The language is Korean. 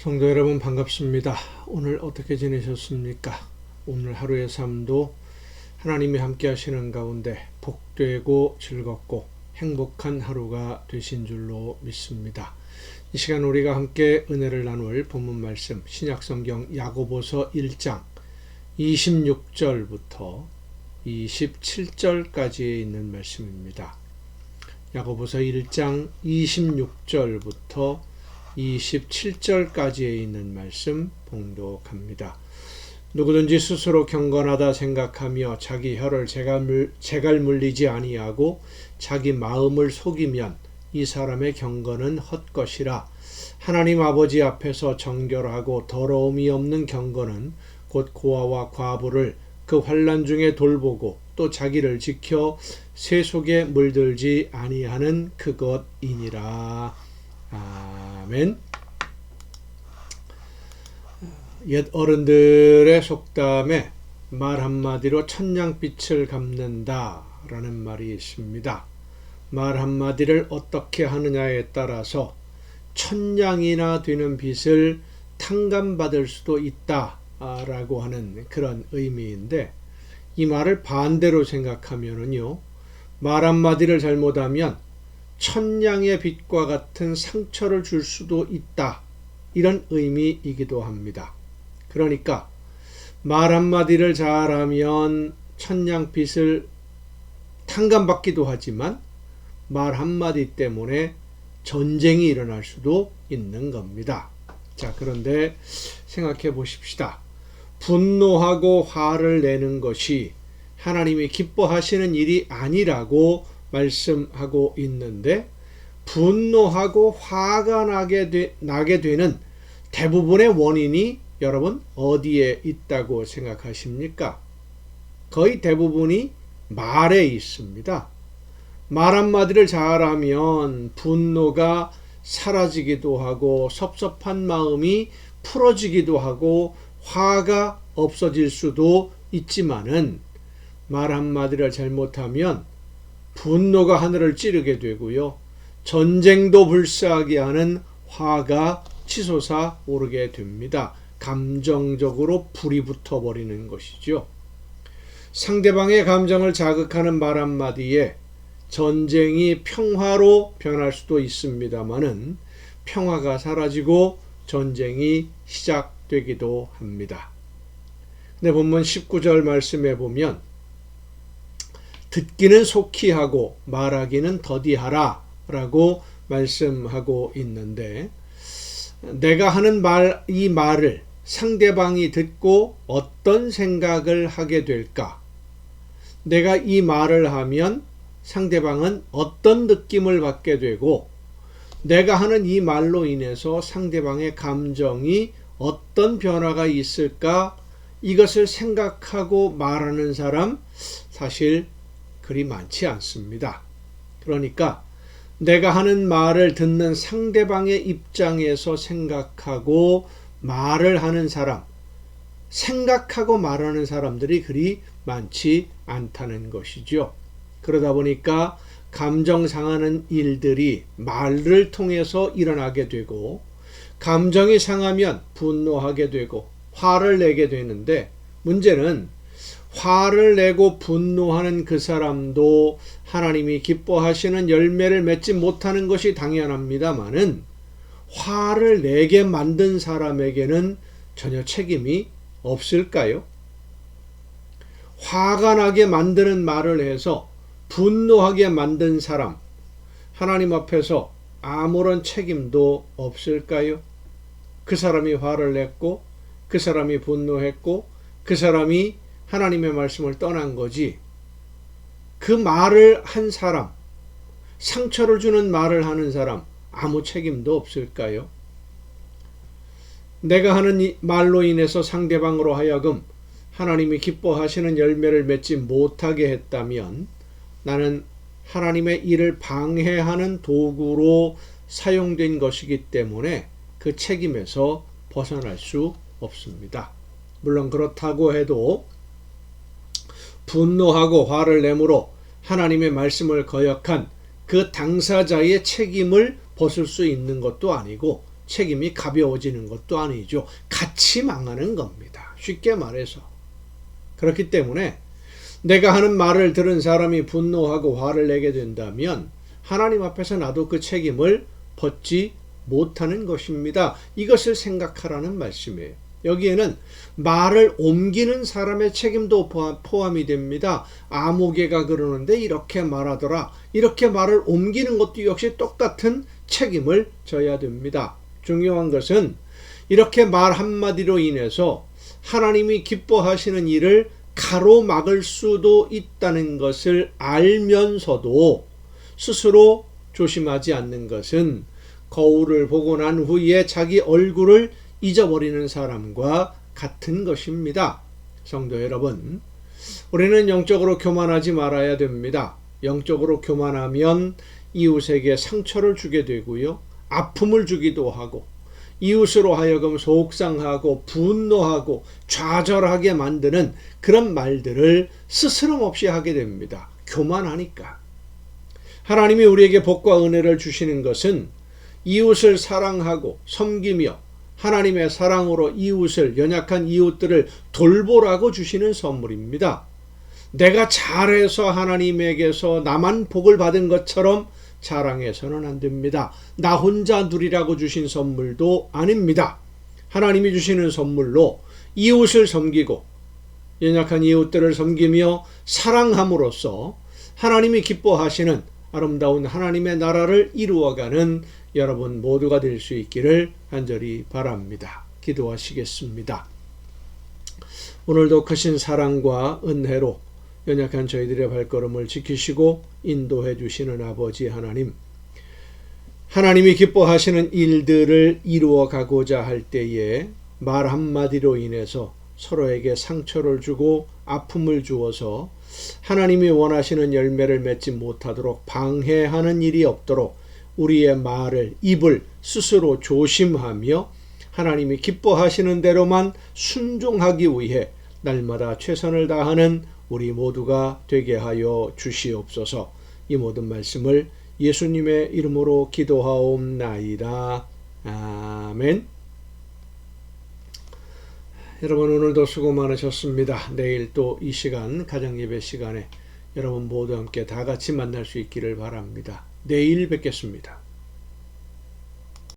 성도 여러분 반갑습니다. 오늘 어떻게 지내셨습니까? 오늘 하루의 삶도 하나님이 함께 하시는 가운데 복되고 즐겁고 행복한 하루가 되신 줄로 믿습니다. 이 시간 우리가 함께 은혜를 나눌 본문 말씀 신약성경 야고보서 1장 26절부터 27절까지에 있는 말씀입니다. 야고보서 1장 26절부터 27절까지에 있는 말씀 봉독합니다. 누구든지 스스로 경건하다 생각하며 자기 혀를 재갈 물리지 아니하고 자기 마음을 속이면 이 사람의 경건은 헛것이라. 하나님 아버지 앞에서 정결하고 더러움이 없는 경건은 곧 고아와 과부를 그 환난 중에 돌보고 또 자기를 지켜 새 속에 물들지 아니하는 그것이니라. 아멘. 옛 어른들의 속담에 말 한마디로 천냥빛을 갚는다 라는 말이 있습니다. 말 한마디를 어떻게 하느냐에 따라서 천냥이나 되는 빚을 탕감받을 수도 있다 라고 하는 그런 의미인데, 이 말을 반대로 생각하면은요, 말 한마디를 잘못하면 천냥의 빚과 같은 상처를 줄 수도 있다, 이런 의미이기도 합니다. 그러니까 말 한마디를 잘하면 천냥 빚을 탕감받기도 하지만 말 한마디 때문에 전쟁이 일어날 수도 있는 겁니다. 자, 그런데 생각해 보십시다. 분노하고 화를 내는 것이 하나님이 기뻐하시는 일이 아니라고 말씀하고 있는데, 분노하고 화가 나게 되는 대부분의 원인이 여러분 어디에 있다고 생각하십니까? 거의 대부분이 말에 있습니다. 말 한마디를 잘하면 분노가 사라지기도 하고 섭섭한 마음이 풀어지기도 하고 화가 없어질 수도 있지만은, 말 한마디를 잘못하면 분노가 하늘을 찌르게 되고요, 전쟁도 불사하게 하는 화가 치솟아 오르게 됩니다. 감정적으로 불이 붙어버리는 것이죠. 상대방의 감정을 자극하는 말 한마디에 전쟁이 평화로 변할 수도 있습니다마는 평화가 사라지고 전쟁이 시작되기도 합니다. 근데 본문 19절 말씀에 보면 듣기는 속히 하고 말하기는 더디하라 라고 말씀하고 있는데, 내가 하는 이 말을 상대방이 듣고 어떤 생각을 하게 될까? 내가 이 말을 하면 상대방은 어떤 느낌을 받게 되고, 내가 하는 이 말로 인해서 상대방의 감정이 어떤 변화가 있을까? 이것을 생각하고 말하는 사람 사실 그리 많지 않습니다. 그러니까 내가 하는 말을 듣는 상대방의 입장에서 생각하고 말을 하는 사람, 생각하고 말하는 사람들이 그리 많지 않다는 것이죠. 그러다 보니까 감정 상하는 일들이 말을 통해서 일어나게 되고, 감정이 상하면 분노하게 되고 화를 내게 되는데, 문제는 화를 내고 분노하는 그 사람도 하나님이 기뻐하시는 열매를 맺지 못하는 것이 당연합니다마는, 화를 내게 만든 사람에게는 전혀 책임이 없을까요? 화가 나게 만드는 말을 해서 분노하게 만든 사람, 하나님 앞에서 아무런 책임도 없을까요? 그 사람이 화를 냈고, 그 사람이 분노했고, 그 사람이 하나님의 말씀을 떠난 거지, 그 말을 한 사람, 상처를 주는 말을 하는 사람 아무 책임도 없을까요? 내가 하는 이 말로 인해서 상대방으로 하여금 하나님이 기뻐하시는 열매를 맺지 못하게 했다면, 나는 하나님의 일을 방해하는 도구로 사용된 것이기 때문에 그 책임에서 벗어날 수 없습니다. 물론 그렇다고 해도 분노하고 화를 내므로 하나님의 말씀을 거역한 그 당사자의 책임을 벗을 수 있는 것도 아니고, 책임이 가벼워지는 것도 아니죠. 같이 망하는 겁니다. 쉽게 말해서. 그렇기 때문에 내가 하는 말을 들은 사람이 분노하고 화를 내게 된다면 하나님 앞에서 나도 그 책임을 벗지 못하는 것입니다. 이것을 생각하라는 말씀이에요. 여기에는 말을 옮기는 사람의 책임도 포함이 됩니다. 아무개가 그러는데 이렇게 말하더라. 이렇게 말을 옮기는 것도 역시 똑같은 책임을 져야 됩니다. 중요한 것은 이렇게 말 한마디로 인해서 하나님이 기뻐하시는 일을 가로막을 수도 있다는 것을 알면서도 스스로 조심하지 않는 것은 거울을 보고 난 후에 자기 얼굴을 잊어버리는 사람과 같은 것입니다. 성도 여러분, 우리는 영적으로 교만하지 말아야 됩니다. 영적으로 교만하면 이웃에게 상처를 주게 되고요. 아픔을 주기도 하고 이웃으로 하여금 속상하고 분노하고 좌절하게 만드는 그런 말들을 스스럼 없이 하게 됩니다. 교만하니까. 하나님이 우리에게 복과 은혜를 주시는 것은 이웃을 사랑하고 섬기며 하나님의 사랑으로 이웃을, 연약한 이웃들을 돌보라고 주시는 선물입니다. 내가 잘해서 하나님에게서 나만 복을 받은 것처럼 자랑해서는 안 됩니다. 나 혼자 누리라고 주신 선물도 아닙니다. 하나님이 주시는 선물로 이웃을 섬기고 연약한 이웃들을 섬기며 사랑함으로써 하나님이 기뻐하시는 아름다운 하나님의 나라를 이루어가는 여러분 모두가 될 수 있기를 간절히 바랍니다. 기도하시겠습니다. 오늘도 크신 사랑과 은혜로 연약한 저희들의 발걸음을 지키시고 인도해 주시는 아버지 하나님, 하나님이 기뻐하시는 일들을 이루어 가고자 할 때에 말 한마디로 인해서 서로에게 상처를 주고 아픔을 주어서 하나님이 원하시는 열매를 맺지 못하도록 방해하는 일이 없도록 우리의 말을, 입을 스스로 조심하며 하나님이 기뻐하시는 대로만 순종하기 위해 날마다 최선을 다하는 우리 모두가 되게 하여 주시옵소서. 이 모든 말씀을 예수님의 이름으로 기도하옵나이다. 아멘. 여러분 오늘도 수고 많으셨습니다. 내일 또 이 시간 가정예배 시간에 여러분 모두 함께 다 같이 만날 수 있기를 바랍니다. 내일 뵙겠습니다.